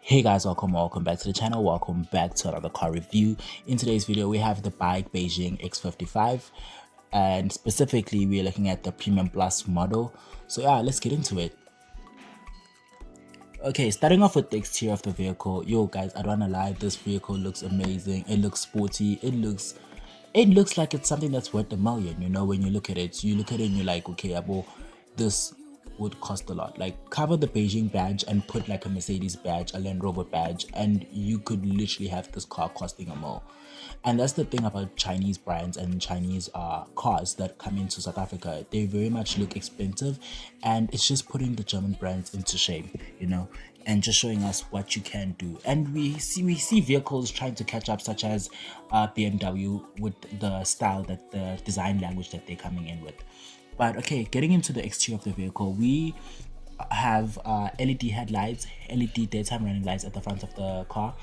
Hey guys, welcome back to the channel. Welcome back to another car review. In today's video we have the bike Beijing X55, and specifically we're looking at the Premium Plus model. So yeah, let's get into it. Okay, starting off with the exterior of the vehicle. Yo guys, I don't wanna lie, this vehicle looks amazing. It looks sporty. It looks like it's something that's worth $1 million. You know, when you look at it and you're like, okay, abo, this would cost a lot. Like, cover the Beijing badge and put like a Mercedes badge, a Land Rover badge, and you could literally have this car costing $1 million. And that's the thing about Chinese brands and Chinese cars that come into South Africa. They very much look expensive, and it's just putting the German brands into shame, you know, and just showing us what you can do. And we see vehicles trying to catch up, such as BMW, with the style, that the design language that they're coming in with. But okay, getting into the exterior of the vehicle, we have LED headlights, LED daytime running lights at the front of the car.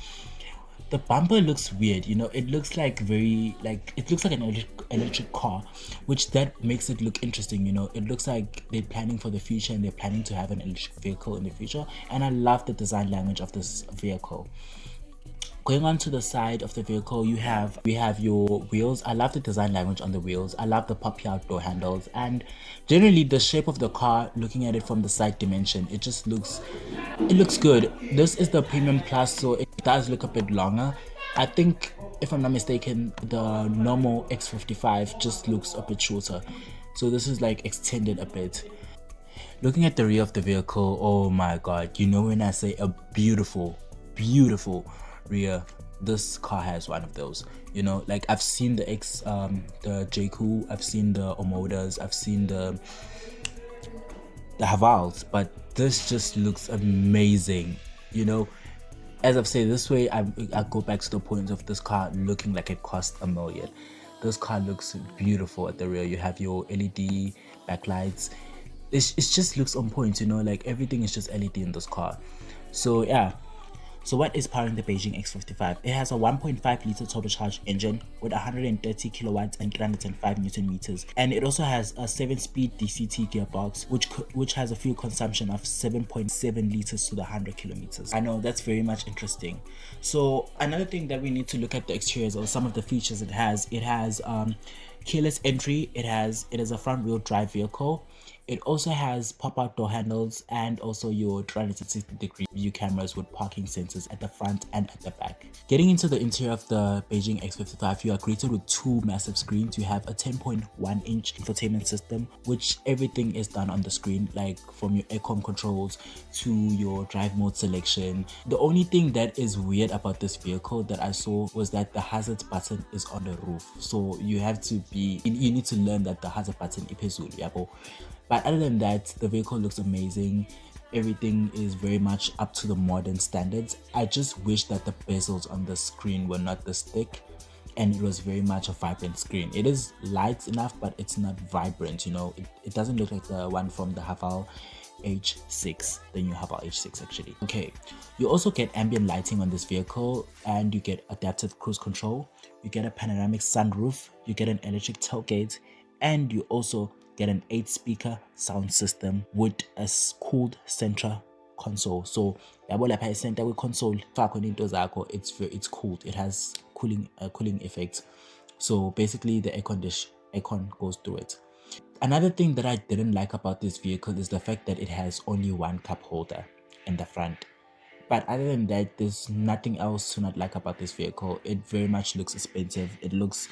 The bumper looks weird, you know. It looks like it looks like an electric car, which that makes it look interesting, you know. It looks like they're planning for the future and they're planning to have an electric vehicle in the future. And I love the design language of this vehicle. Going on to the side of the vehicle, we have your wheels. I love the design language on the wheels. I love the poppy out door handles, and generally the shape of the car, looking at it from the side dimension, it looks good. This is the Premium Plus, so it does look a bit longer. I think, if I'm not mistaken, the normal X55 just looks a bit shorter, so this is like extended a bit. Looking at the rear of the vehicle, oh my god, you know, when I say a beautiful rear, this car has one of those. You know, like, I've seen the JQ, I've seen the Omodas, I've seen the Havals, but this just looks amazing. You know, as I've said, this way I go back to the point of this car looking like it cost $1 million. This car looks beautiful at the rear. You have your LED backlights. It just looks on point, you know, like everything is just LED in this car. So yeah. So what is powering the Beijing X55? It has a 1.5 liter turbocharged engine with 130 kilowatts and 305 newton meters, and it also has a 7-speed DCT gearbox, which has a fuel consumption of 7.7 liters to the 100 kilometers. I know, that's very much interesting. So another thing that we need to look at the exteriors, or some of the features it has. It has keyless entry. It is a front wheel drive vehicle. It also has pop-out door handles and also your 360-degree view cameras with parking sensors at the front and at the back. Getting into the interior of the Beijing X55, you are greeted with two massive screens. You have a 10.1-inch infotainment system, which everything is done on the screen, like from your aircon controls to your drive mode selection. The only thing that is weird about this vehicle that I saw was that the hazard button is on the roof. So you need to learn that the hazard button is phezulu, yabo. But other than that, the vehicle looks amazing. Everything is very much up to the modern standards. I just wish that the bezels on the screen were not this thick, and it was very much a vibrant screen. It is light enough, but it's not vibrant, you know. It doesn't look like the one from the Haval H6, the new Haval H6 actually. Okay, you also get ambient lighting on this vehicle, and you get adaptive cruise control. You get a panoramic sunroof. You get an electric tailgate, and you also get an 8-speaker sound system with a cooled center console. So yabo lapha e-center console fakho into zakho, it's cooled. It has cooling effects. So basically the aircon goes through it. Another thing that I didn't like about this vehicle is the fact that it has only one cup holder in the front. But other than that, there's nothing else to not like about this vehicle. It very much looks expensive. It looks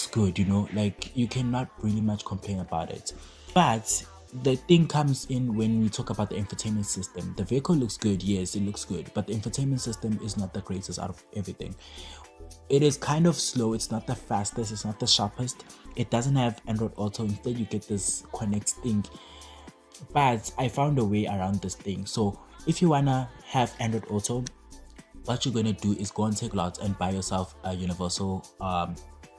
good, you know, like you cannot really much complain about it. But the thing comes in when we talk about the infotainment system. The vehicle looks good, yes, it looks good, but the infotainment system is not the greatest out of everything. It is kind of slow. It's not the fastest, it's not the sharpest. It doesn't have Android Auto. Instead you get this Connect thing, but I found a way around this thing. So if you wanna have Android Auto, what you're gonna do is go on Takealot and buy yourself a universal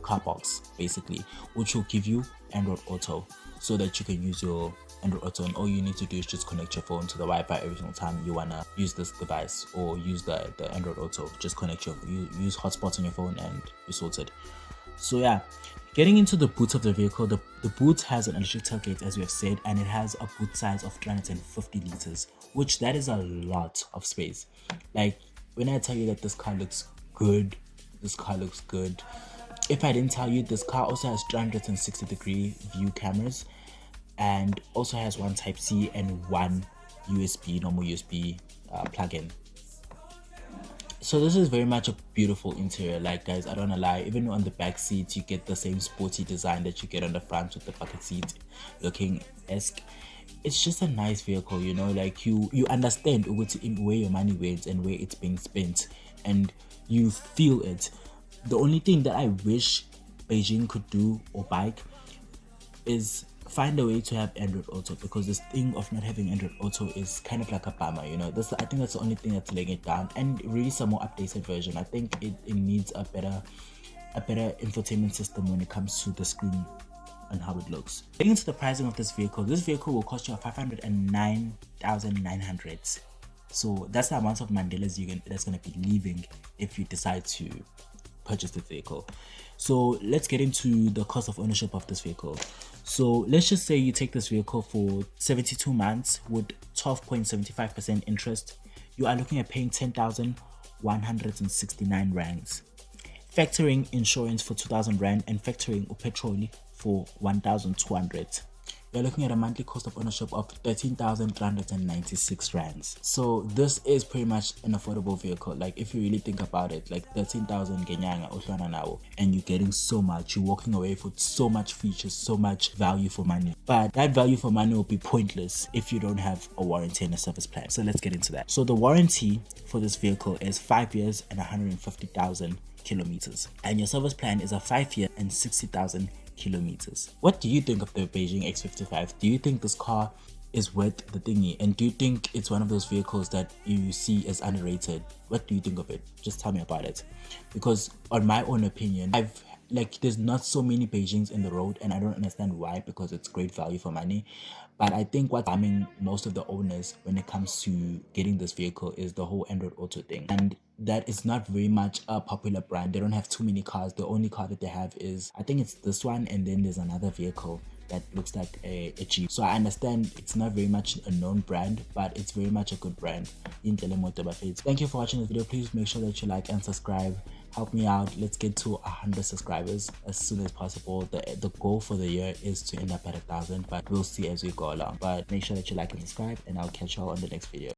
car box, basically, which will give you Android Auto, so that you can use your Android Auto, and all you need to do is just connect your phone to the Wi-Fi every single time you wanna use this device or use the Android Auto. Just use hotspots on your phone and you're sorted. So yeah, Getting into the boot of the vehicle, the boot has an electric tailgate as we have said, and it has a boot size of 350 liters, which that is a lot of space. Like when I tell you that this car looks good, this car looks good. If I didn't tell you, this car also has 360-degree view cameras and also has one type C and one USB, normal USB plug-in. So this is very much a beautiful interior. Like guys, I don't wanna lie, even on the back seat you get the same sporty design that you get on the front with the bucket seat looking esque. It's just a nice vehicle, you know, like you understand where your money went and where it's being spent, and you feel it. The only thing that I wish Beijing could do, or bike, is find a way to have Android Auto, because this thing of not having Android Auto is kind of like a bummer, you know. I think that's the only thing that's laying it down, and really some more updated version. I think it needs a better infotainment system when it comes to the screen and how it looks. Getting into the pricing of this vehicle will cost you 509,900. So that's the amount of Mandelas that's going to be leaving if you decide to purchase the vehicle. So let's get into the cost of ownership of this vehicle. So let's just say you take this vehicle for 72 months with 12.75% interest. You are looking at paying 10,169 rands, factoring insurance for 2,000 rand and factoring petrol for 1,200. You're looking at a monthly cost of ownership of 13,396 rands. So this is pretty much an affordable vehicle. Like if you really think about it, like 13,000 genyanga uhlwana nawo, and you're getting so much, you're walking away with so much features, so much value for money. But that value for money will be pointless if you don't have a warranty and a service plan. So let's get into that. So the warranty for this vehicle is 5 years and 150,000 kilometers, and your service plan is a 5 year and 60,000 kilometers. What do you think of the Beijing X55? Do you think this car is worth the thingy, and do you think it's one of those vehicles that you see as underrated? What do you think of it? Just tell me about it, because on my own opinion, there's not so many Beijings in the road, and I don't understand why, because it's great value for money. But I think what's harming most of the owners when it comes to getting this vehicle is the whole Android Auto thing, and that is not very much a popular brand. They don't have too many cars. The only car that they have is, I think it's this one, and then there's another vehicle that looks like a Jeep. So I understand it's not very much a known brand, but it's very much a good brand. Thank you for watching this video. Please make sure that you like and subscribe. Help me out. Let's get to 100 subscribers as soon as possible. The goal for the year is to end up at 1,000, but we'll see as we go along. But make sure that you like and subscribe, and I'll catch you all on the next video.